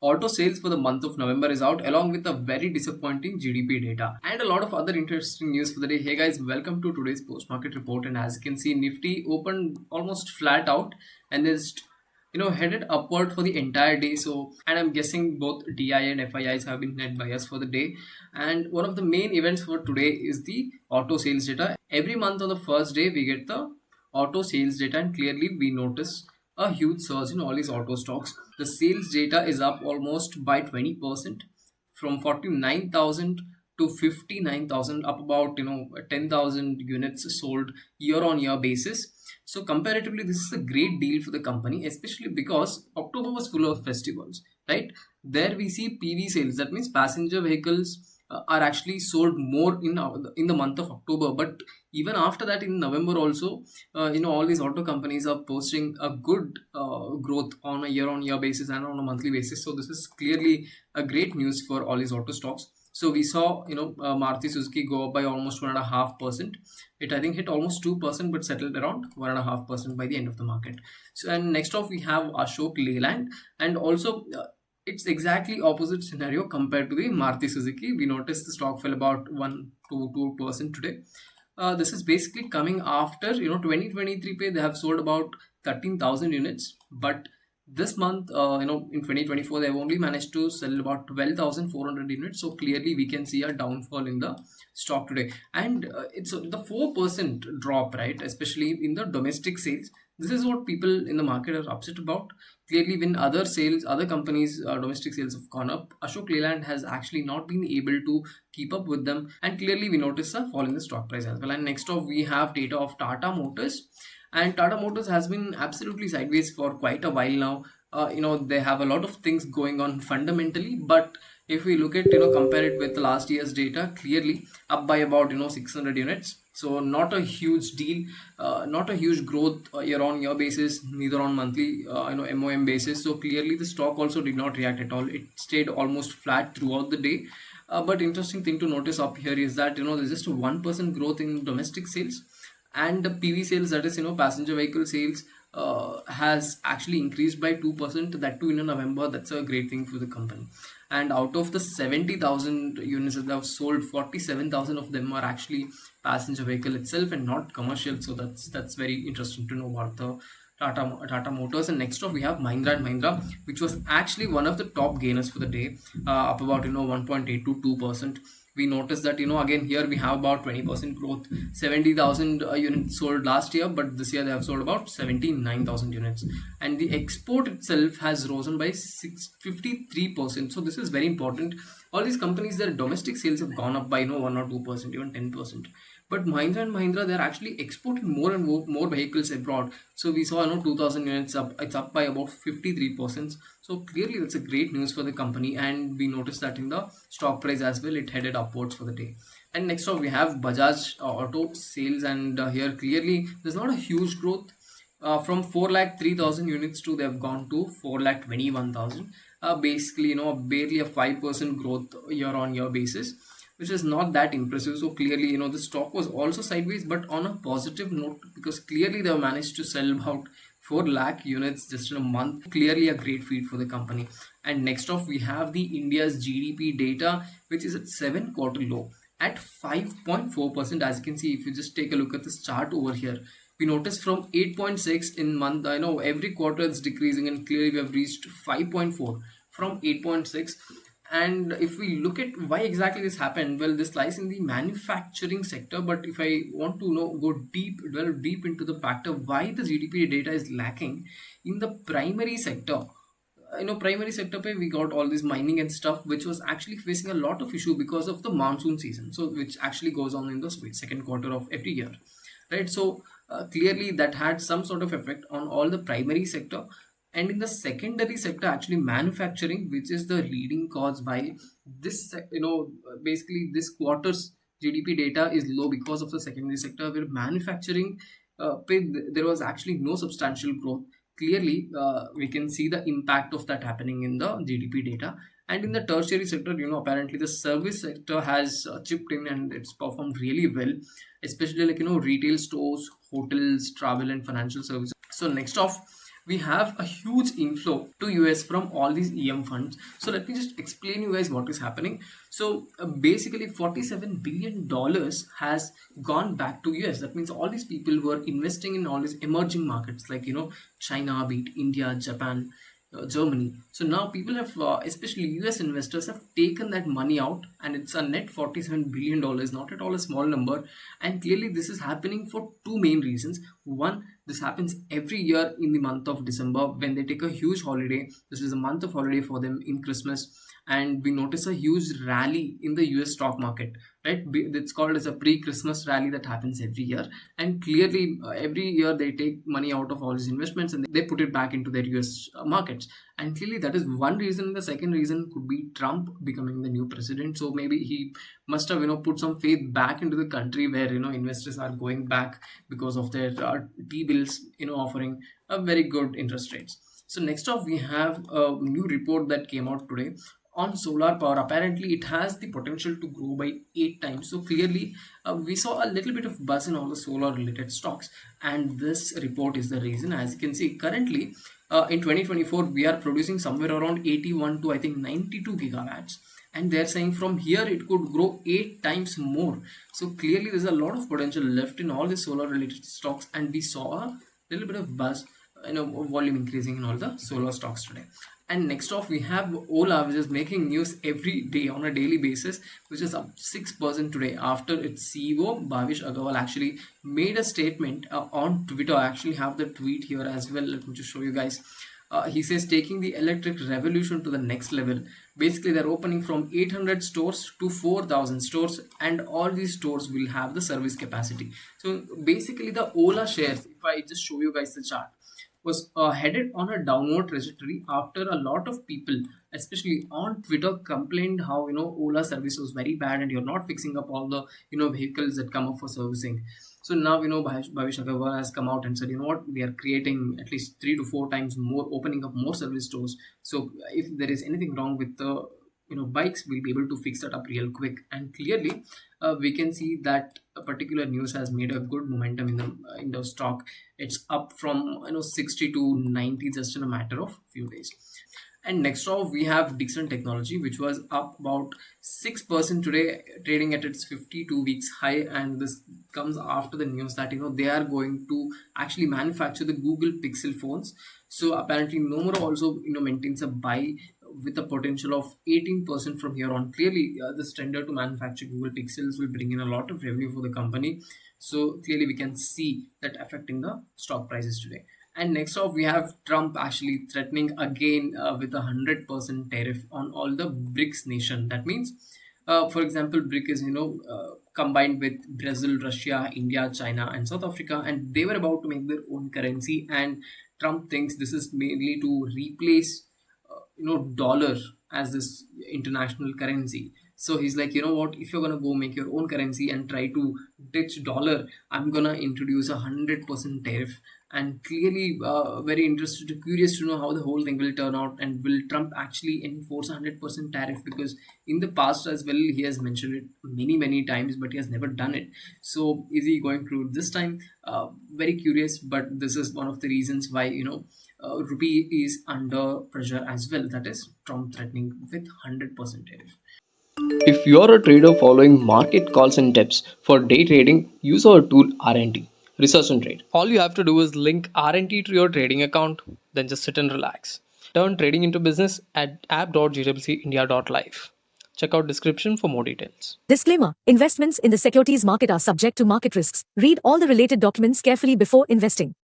Auto sales for the month of November is out, along with a very disappointing GDP data and a lot of other interesting news for the day. Hey guys, welcome to today's post market report. And as you can see, Nifty opened almost flat out and is headed upward for the entire day. So, and I'm guessing both DI and FIIs have been net buyers for the day. And one of the main events for today is the auto sales data. Every month on the first day, we get the auto sales data, and clearly we notice a huge surge in all these auto stocks. The sales data is up almost by 20% from 49,000 to 59,000, up about 10,000 units sold year on year basis. So comparatively, this is a great deal for the company, especially because October was full of festivals, right? There we see PV sales. That means passenger vehicles are actually sold more in the month of October. But even after that, in November also, all these auto companies are posting a good growth on a year-on-year basis and on a monthly basis. So this is clearly a great news for all these auto stocks. So we saw, Maruti Suzuki go up by almost 1.5%. It, I think, hit almost 2%, but settled around 1.5% by the end of the market. So, and next off we have Ashok Leyland, and also it's exactly opposite scenario compared to the Maruti Suzuki. We noticed the stock fell about 1 to 2% today. This is basically coming after 2023 pay. They have sold about 13,000 units, but this month, in 2024, they've only managed to sell about 12,400 units. So clearly, we can see a downfall in the stock today, and it's the 4% drop, right? Especially in the domestic sales. This is what people in the market are upset about. Clearly, when other sales, other companies' domestic sales have gone up, Ashok Leyland has actually not been able to keep up with them, and clearly we notice a fall in the stock price as well. And next off, we have data of Tata Motors, and Tata Motors has been absolutely sideways for quite a while now. They have a lot of things going on fundamentally, but if we look at compare it with last year's data, clearly up by about 600 units. So not a huge deal, not a huge growth year on year basis, neither on monthly MOM basis. So clearly the stock also did not react at all. It stayed almost flat throughout the day. But interesting thing to notice up here is that there's just a 1% growth in domestic sales, and the PV sales, that is passenger vehicle sales, has actually increased by 2%, that too in November. That's a great thing for the company. And out of the 70,000 units that they have sold, 47,000 of them are actually passenger vehicle itself and not commercial. So that's very interesting to know about the Tata Motors. And next off we have Mahindra and Mahindra, which was actually one of the top gainers for the day, up about 1.8 to 2%. We noticed that again here we have about 20% growth. 70,000 units sold last year, but this year they have sold about 79,000 units, and the export itself has risen by 53%. So this is very important. All these companies, their domestic sales have gone up by 1 or 2%, even 10%. But Mahindra and Mahindra, they're actually exporting more and more vehicles abroad. So we saw 2,000 units up. It's up by about 53%. So clearly that's a great news for the company, and we noticed that in the stock price as well. It headed upwards for the day. And next off we have Bajaj Auto sales, and here clearly there's not a huge growth. From 4,03,000 units to they've gone to 4,21,000. Basically, barely a 5% growth year on year basis, which is not that impressive. So clearly, the stock was also sideways, but on a positive note, because clearly they have managed to sell about 4 lakh units just in a month. Clearly a great feat for the company. And next off we have the India's GDP data, which is at 7-quarter low at 5.4%. As you can see, if you just take a look at this chart over here, we notice from 8.6 in month, I know every quarter it's decreasing, and clearly we have reached 5.4 from 8.6. And if we look at why exactly this happened, well, this lies in the manufacturing sector. But if I want to delve deep into the factor why the GDP data is lacking in the primary sector, primary sector pay, we got all this mining and stuff, which was actually facing a lot of issue because of the monsoon season, so which actually goes on in the second quarter of every year, right? So clearly that had some sort of effect on all the primary sector. And in the secondary sector, actually manufacturing, which is the leading cause why this basically this quarter's GDP data is low, because of the secondary sector, where manufacturing there was actually no substantial growth. Clearly we can see the impact of that happening in the GDP data. And in the tertiary sector, apparently the service sector has chipped in, and it's performed really well, especially retail stores, hotels, travel and financial services. So next off we have a huge inflow to US from all these EM funds. So let me just explain you guys what is happening. So basically $47 billion has gone back to US. That means all these people who are investing in all these emerging markets like China, be it India, Japan, Germany. So now people have, especially US investors, have taken that money out, and it's a net $47 billion, not at all a small number. And clearly, this is happening for two main reasons. One, this happens every year in the month of December when they take a huge holiday. This is a month of holiday for them in Christmas, and we notice a huge rally in the US stock market, right? It's called as a pre-Christmas rally that happens every year. And clearly, every year they take money out of all these investments and they put it back into their US markets. And clearly, that is one reason. The second reason could be Trump becoming the new president. So maybe he must have put some faith back into the country where investors are going back because of their T-bills offering a very good interest rates. So next off, we have a new report that came out today on solar power. Apparently it has the potential to grow by 8 times. So clearly, we saw a little bit of buzz in all the solar related stocks, and this report is the reason. As you can see, currently in 2024 we are producing somewhere around 81 to I think 92 gigawatts, and they're saying from here it could grow 8 times more. So clearly there's a lot of potential left in all the solar related stocks, and we saw a little bit of buzz, volume increasing in all the solar stocks today. And next off, we have Ola, which is making news every day on a daily basis, which is up 6% today after its CEO Bhavish Agarwal actually made a statement on Twitter. I actually have the tweet here as well. Let me just show you guys. He says taking the electric revolution to the next level. Basically, they're opening from 800 stores to 4,000 stores, and all these stores will have the service capacity. So basically, the Ola shares, if I just show you guys the chart, was headed on a downward trajectory after a lot of people, especially on Twitter, complained how Ola service was very bad and you're not fixing up all the vehicles that come up for servicing. So now Bhavish Agarwal has come out and said, what, we are creating at least 3 to 4 times more, opening up more service stores. So if there is anything wrong with the bikes, we'll be able to fix that up real quick. And clearly, we can see that a particular news has made a good momentum in the stock. It's up from 60 to 90 just in a matter of few days. And next off, we have Dixon Technology, which was up about 6% today, trading at its 52 weeks high. And this comes after the news that they are going to actually manufacture the Google Pixel phones. So apparently Nomura also maintains a buy with a potential of 18% from here on. Clearly, this tender to manufacture Google Pixels will bring in a lot of revenue for the company. So clearly, we can see that affecting the stock prices today. And next off, we have Trump actually threatening again with 100% tariff on all the BRICS nation. That means, for example, BRIC is combined with Brazil, Russia, India, China, and South Africa, and they were about to make their own currency. And Trump thinks this is mainly to replace dollar as this international currency. So he's like, what, if you're gonna go make your own currency and try to ditch dollar, I'm gonna introduce 100% tariff. And clearly, very interested, curious to know how the whole thing will turn out, and will Trump actually enforce 100% tariff? Because in the past as well, he has mentioned it many times, but he has never done it. So is he going to this time? Very curious, but this is one of the reasons why rupee is under pressure as well. That is Trump threatening with 100% tariff. If you're a trader following market calls and tips for day trading, use our tool RNT, Research and Trade. All you have to do is link RNT to your trading account, then just sit and relax. Turn trading into business at app.gwcindia.live. Check out description for more details. Disclaimer: investments in the securities market are subject to market risks. Read all the related documents carefully before investing.